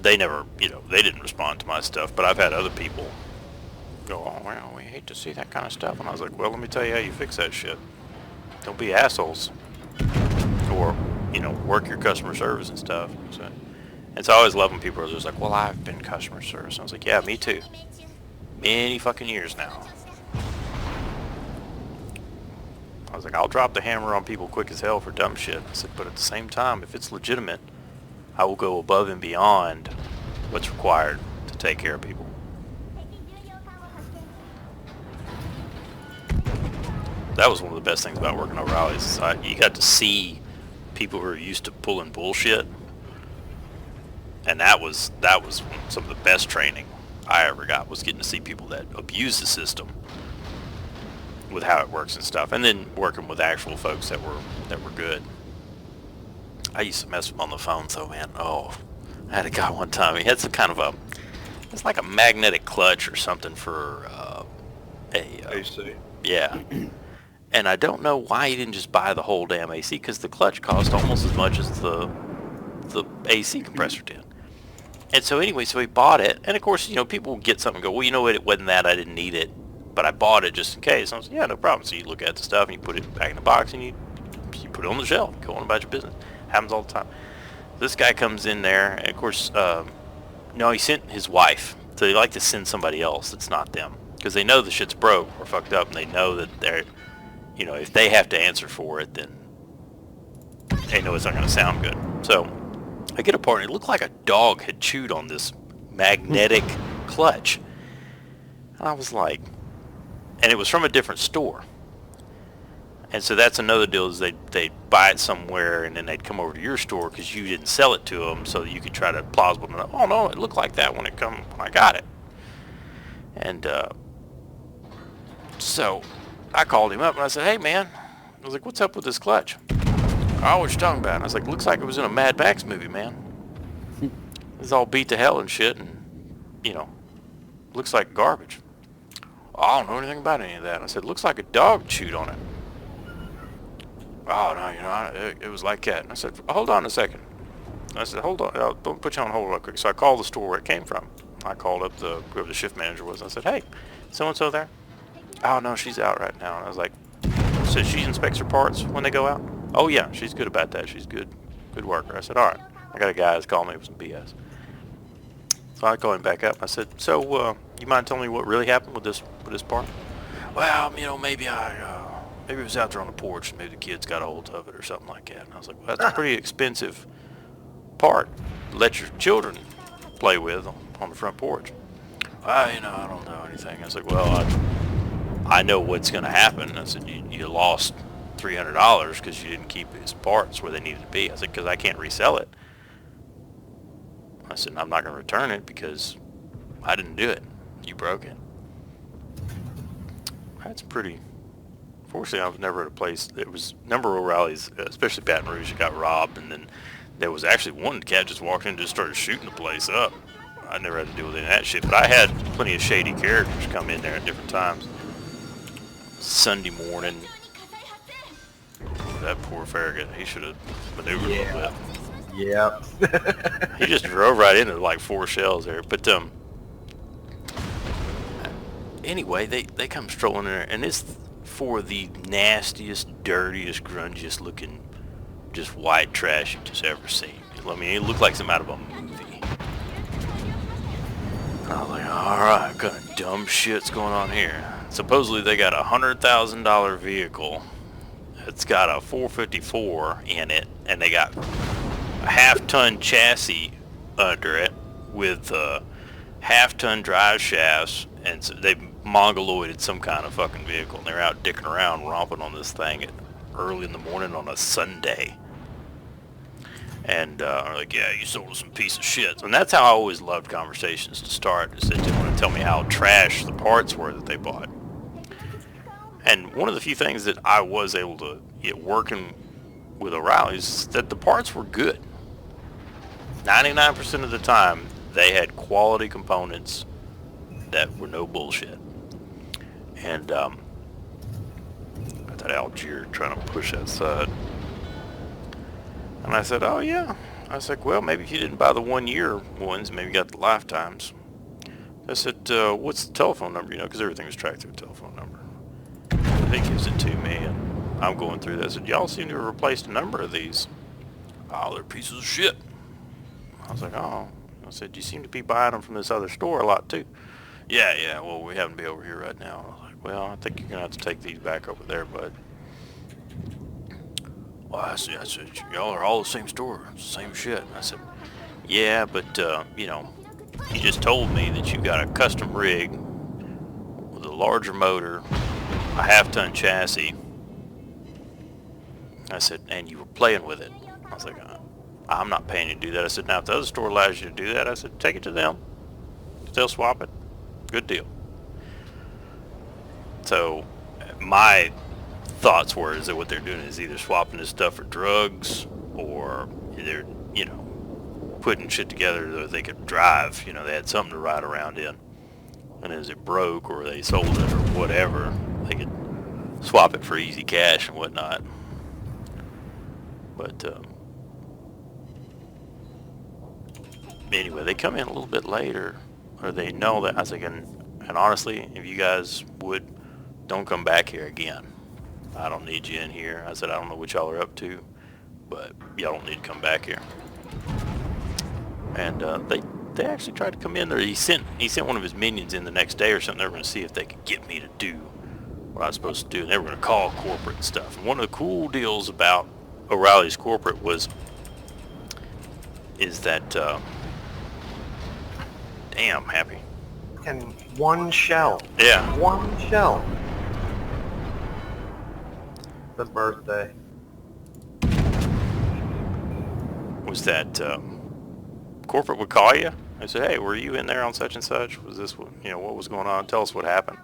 they never, you know, they didn't respond to my stuff, but I've had other people go, oh, well, we hate to see that kind of stuff. And I was like, well, let me tell you how you fix that shit. Don't be assholes. Or, you know, work your customer service and stuff. So, and so I always love when people are just like, well, I've been customer service. And I was like, yeah, me too. Many fucking years now. I was like, I'll drop the hammer on people quick as hell for dumb shit. I said, but at the same time, if it's legitimate, I will go above and beyond what's required to take care of people. That was one of the best things about working O'Reilly's. Is you got to see people who are used to pulling bullshit, and that was some of the best training I ever got, was getting to see people that abuse the system with how it works and stuff, and then working with actual folks that were good. I used to mess with them on the phone, so man, oh, I had a guy one time. He had some kind of it's like a magnetic clutch or something for AC. Yeah. And I don't know why he didn't just buy the whole damn AC, because the clutch cost almost as much as the AC compressor did. And so anyway, so he bought it, and of course, you know, people get something and go, well, you know what, it wasn't that, I didn't need it, but I bought it just in case. And I was like, yeah, no problem. So you look at the stuff, and you put it back in the box, and you put it on the shelf, go on about your business. Happens all the time. This guy comes in there, and of course, no, he sent his wife, so they like to send somebody else that's not them, because they know the shit's broke or fucked up, and they know that they're, you know, if they have to answer for it, then they know it's not going to sound good. So I get a part, and it looked like a dog had chewed on this magnetic clutch. And I was like, and it was from a different store. And so that's another deal, is they'd buy it somewhere, and then they'd come over to your store because you didn't sell it to them, so that you could try to plausible, oh no, it looked like that when I got it. And so I called him up and I said, hey man, I was like, what's up with this clutch? Oh, what you talking about? And I was like, looks like it was in a Mad Max movie, man. It's all beat to hell and shit, and, you know, looks like garbage. Oh, I don't know anything about any of that. And I said, looks like a dog chewed on it. Oh, no, you know, it was like that. And I said, hold on a second. I said, hold on, don't put you on hold real quick. So I called the store where it came from. I called up whoever the shift manager was, and I said, hey, so-and-so there? Oh, no, she's out right now. And I was like, so she inspects her parts when they go out? Oh, yeah, she's good about that. She's good worker. I said, all right. I got a guy that's calling me with some BS. So I called him back up. I said, so you mind telling me what really happened with this part? Well, you know, maybe it was out there on the porch, and maybe the kids got a hold of it or something like that. And I was like, well, that's a pretty expensive part to let your children play with on the front porch. You know, I don't know anything. I was like, well, I know what's going to happen. I said, you lost $300 because you didn't keep these parts where they needed to be. I said, because I can't resell it. I said, I'm not going to return it because I didn't do it. You broke it. That's pretty... Fortunately, I was never at a place that was... Number of rallies, especially Baton Rouge, that got robbed, and then there was actually one cat just walked in and just started shooting the place up. I never had to deal with any of that shit, but I had plenty of shady characters come in there at different times. Sunday morning, that poor Farragut, he should have maneuvered a little bit. Yep. He just drove right into like 4 shells there. But anyway, they come strolling in there, and it's for the nastiest, dirtiest, grungiest looking, just white trash you've just ever seen. I mean, it looked like something out of a movie. I was like, alright, what kind of dumb shit's going on here? Supposedly they got a $100,000 vehicle. It's got a 454 in it, and they got a half-ton chassis under it with half-ton drive shafts, and so they mongoloided some kind of fucking vehicle, and they're out dicking around, romping on this thing at early in the morning on a Sunday. And like, yeah, you sold us some piece of shit. And that's how I always loved conversations to start, is they didn't want to tell me how trash the parts were that they bought. And one of the few things that I was able to get working with O'Reilly's is that the parts were good. 99% of the time, they had quality components that were no bullshit. And got that Algier trying to push that side. And I said, oh yeah, I was like, well, maybe if you didn't buy the 1-year ones, maybe you got the lifetimes. I said, what's the telephone number, you know, because everything was tracked through a telephone number. He gives it to me, and I'm going through that. I said, y'all seem to have replaced a number of these. Oh, they're pieces of shit. I was like, oh. I said, you seem to be buying them from this other store a lot, too. Yeah, well, we happen to be over here right now. I was like, well, I think you're going to have to take these back over there, bud. Well, I said, y'all are all the same store, same shit. I said, yeah, but, you know, you just told me that you got a custom rig with a larger motor, a half-ton chassis. I said, and you were playing with it. I was like, I'm not paying you to do that. I said, now if the other store allows you to do that, I said, take it to them. If they'll swap it, good deal. So my thoughts were is that what they're doing is either swapping this stuff for drugs, or they're, you know, putting shit together so they could drive. You know, they had something to ride around in. And as it broke or they sold it or whatever, they could swap it for easy cash and whatnot. But anyway, they come in a little bit later, or they know that. I was like, and honestly, if you guys would, don't come back here again. I don't need you in here. I said, I don't know what y'all are up to, but y'all don't need to come back here. And they actually tried to come in there. He sent one of his minions in the next day or something. They were going to see if they could get me to do what I was supposed to do. And they were going to call corporate and stuff. And one of the cool deals about O'Reilly's corporate is that damn happy. And one shell. Yeah. One shell. The birthday. Was that corporate would call you? I said, hey, were you in there on such and such? Was this what, you know, what was going on? Tell us what happened.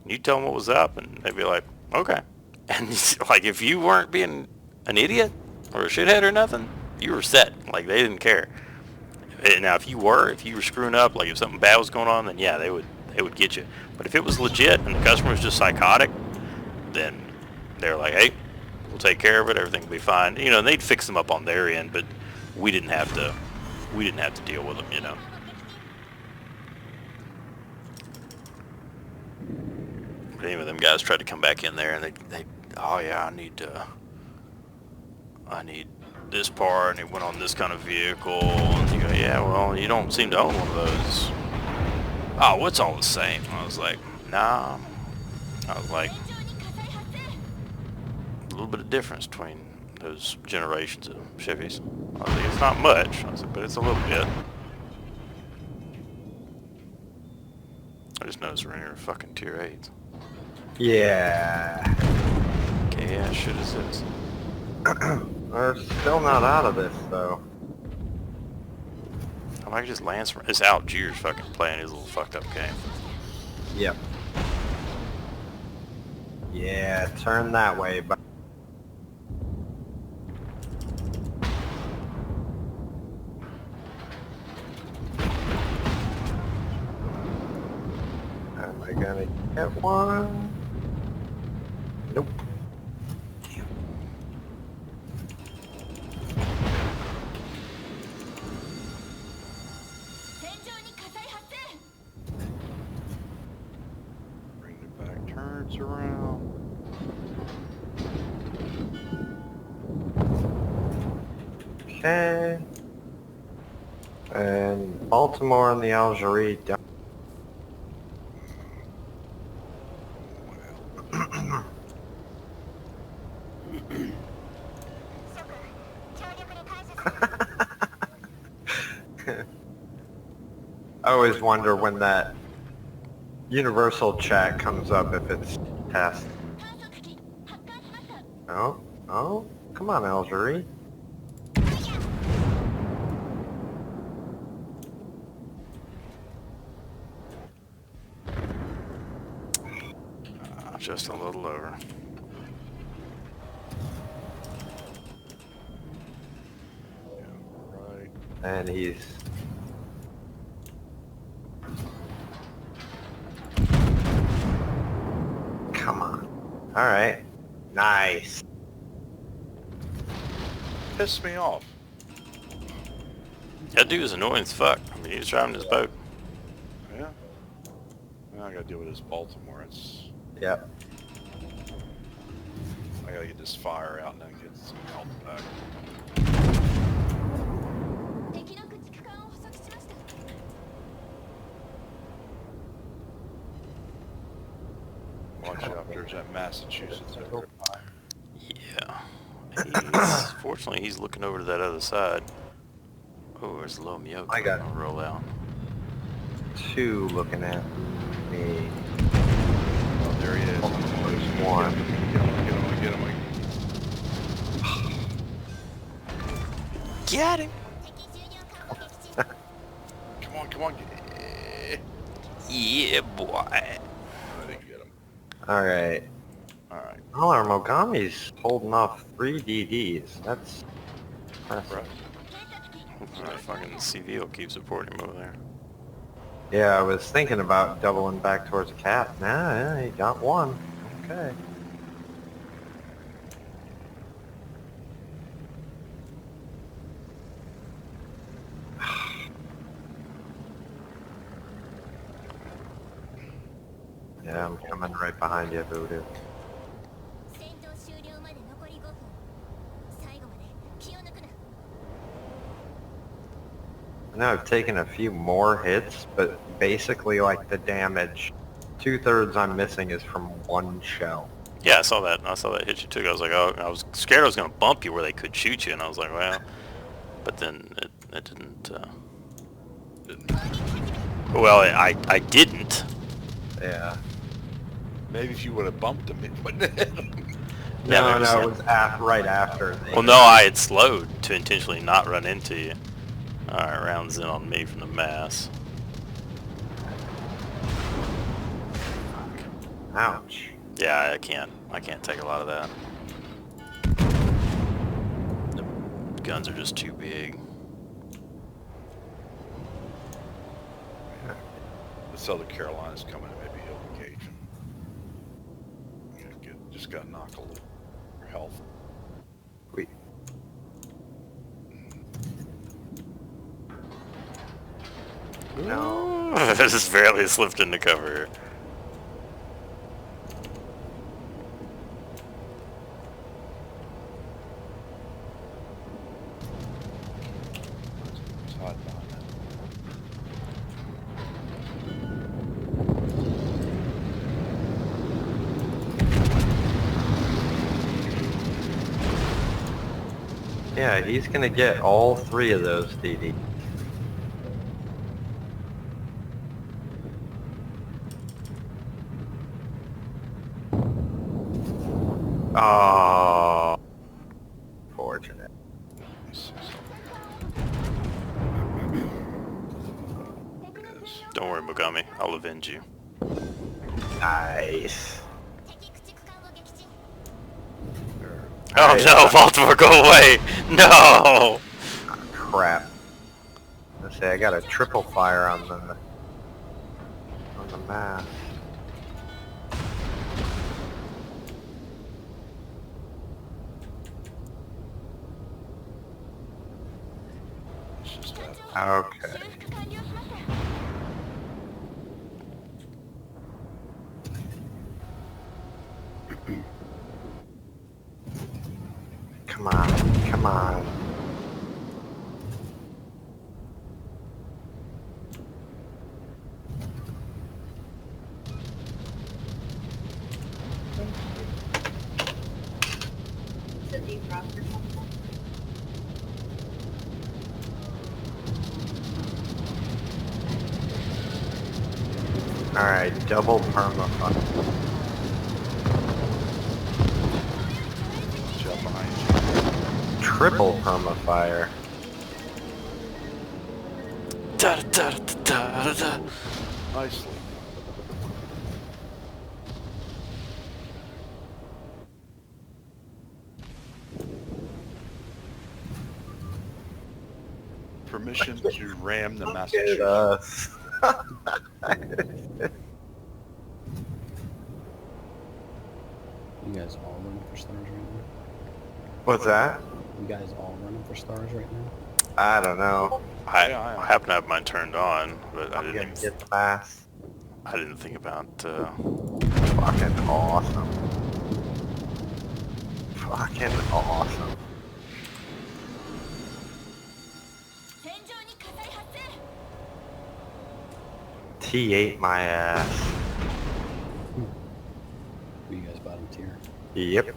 And you tell them what was up, and they'd be like, okay. And like, if you weren't being an idiot or a shithead or nothing, you were set. Like, they didn't care. Now, if you were screwing up, like if something bad was going on, then yeah, they would get you. But if it was legit and the customer was just psychotic, then they're like, hey, we'll take care of it. Everything will be fine. You know, and they'd fix them up on their end, but we didn't have to deal with them, you know. But anyway, them guys tried to come back in there, and they oh yeah, I need this part, and it went on this kind of vehicle, and you go, yeah, well, you don't seem to own one of those. Oh, what's all the same? I was like, nah. I was like, a little bit of difference between those generations of Chevys. I was like, it's not much. I said, but it's a little bit. I just noticed we're in here fucking tier 8s. Yeah. Okay, yeah, shit is this. We're still not out of this, though. I might just Lance. It's Algiers fucking playing his little fucked up game. Yep. Yeah, turn that way, but am I gonna get one? Nope. Bring the back turns around. Okay. And Baltimore and the Algerie don't. I always wonder when that universal chat comes up if it's test. Oh, come on, Algerie. Just a little over. Yeah, right. And he's... Come on. Alright. Nice. Pissed me off. That dude was annoying as fuck. I mean, he was driving his boat. Yeah. Now I gotta deal with this Baltimore. It's Yep. I gotta get this fire out and then get some help back. Watch out, there's that Massachusetts over there. Yeah. Fortunately, he's looking over to that other side. Oh, there's a little Miyoko. I got it. I'll roll out. 2 looking at me. Oh, there he is. There's 1. Get him. Get him! Come on. Yeah, boy. I didn't get him. Alright. Alright. Oh, our Mogami's holding off 3 DDs. That's impressive. Alright, fucking CV will keep supporting him over there. Yeah, I was thinking about doubling back towards Cap. Nah, yeah, he got 1. Okay. Yeah, I'm coming right behind you, Voodoo. I know I've taken a few more hits, but basically like the damage, 2/3 I'm missing is from 1 shell. Yeah, I saw that. I saw that hit you too. I was like, oh, I was scared I was gonna bump you where they could shoot you, and I was like, well, but then it didn't. Well, I didn't. Yeah. Maybe if you would have bumped him, it wouldn't have hit him. Yeah, No, maybe no, so. it was right after. Well, no, I had slowed to intentionally not run into you. Alright, rounds in on me from the mass. Ouch. Yeah, I can't take a lot of that. The guns are just too big. The Southern Carolina's coming, maybe he'll engage him. Just got to knock a little for health. Wait. No. This is barely slipped into cover here. It's hot behind that. Yeah, he's gonna get all 3 of those DD. Oh, fortunate. Don't worry, Mogami. I'll avenge you. Nice. Oh Alright, no, Baltimore, go away! No! Crap. Let's see, I got a triple fire on the mass. It's just that. Okay. Come on, come on. Alright, double perma. Jump behind Triple permafire. Da da da da da da. you. Nicely. Permission to ram the Get Massachusetts. us. You guys all running for stars right now? What's that? You guys all running for stars right now? I don't know. I happen to have mine turned on, but I I'm gonna didn't. get the mass. I didn't think about. Fucking awesome. Fucking awesome. T8 my ass. Were you guys bottom tier? Yep.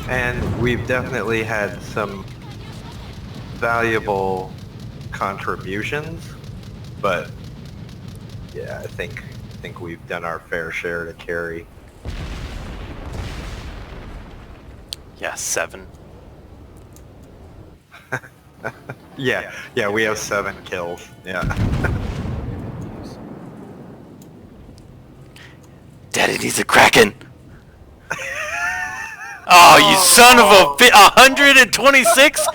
And we've definitely had some valuable contributions, but yeah, I think we've done our fair share to carry. Yeah, 7. Yeah, we have 7 kills. Yeah. Daddy needs a Kraken. Oh, you son of a 126?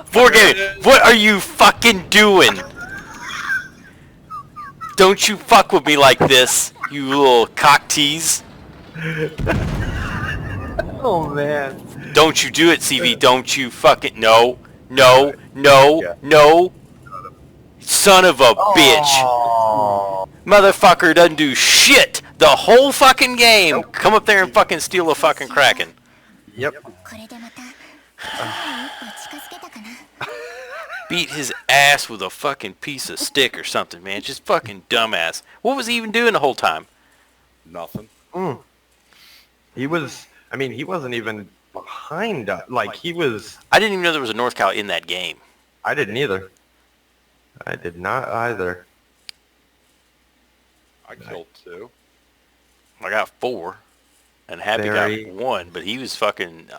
4 games. What are you fucking doing? Don't you fuck with me like this, you little cock tease. Oh man. Don't you do it, CV. Don't you fucking... No. No. No. No. Son of a bitch. Oh. Motherfucker doesn't do shit the whole fucking game. Nope. Come up there and fucking steal a fucking Kraken. Yep. Beat his ass with a fucking piece of stick or something, man. Just fucking dumbass. What was he even doing the whole time? Nothing. He was, I mean, he wasn't even behind us. Like, he was, I didn't even know there was a North Cal in that game. I didn't either. I did not either. I killed 2. I got 4. And Happy Very- got 1, but he was fucking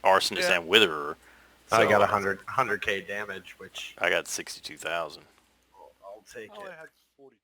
arsonist and witherer. I So, got 100K damage, which I got 62,000. I'll take Oh, I it. had 42.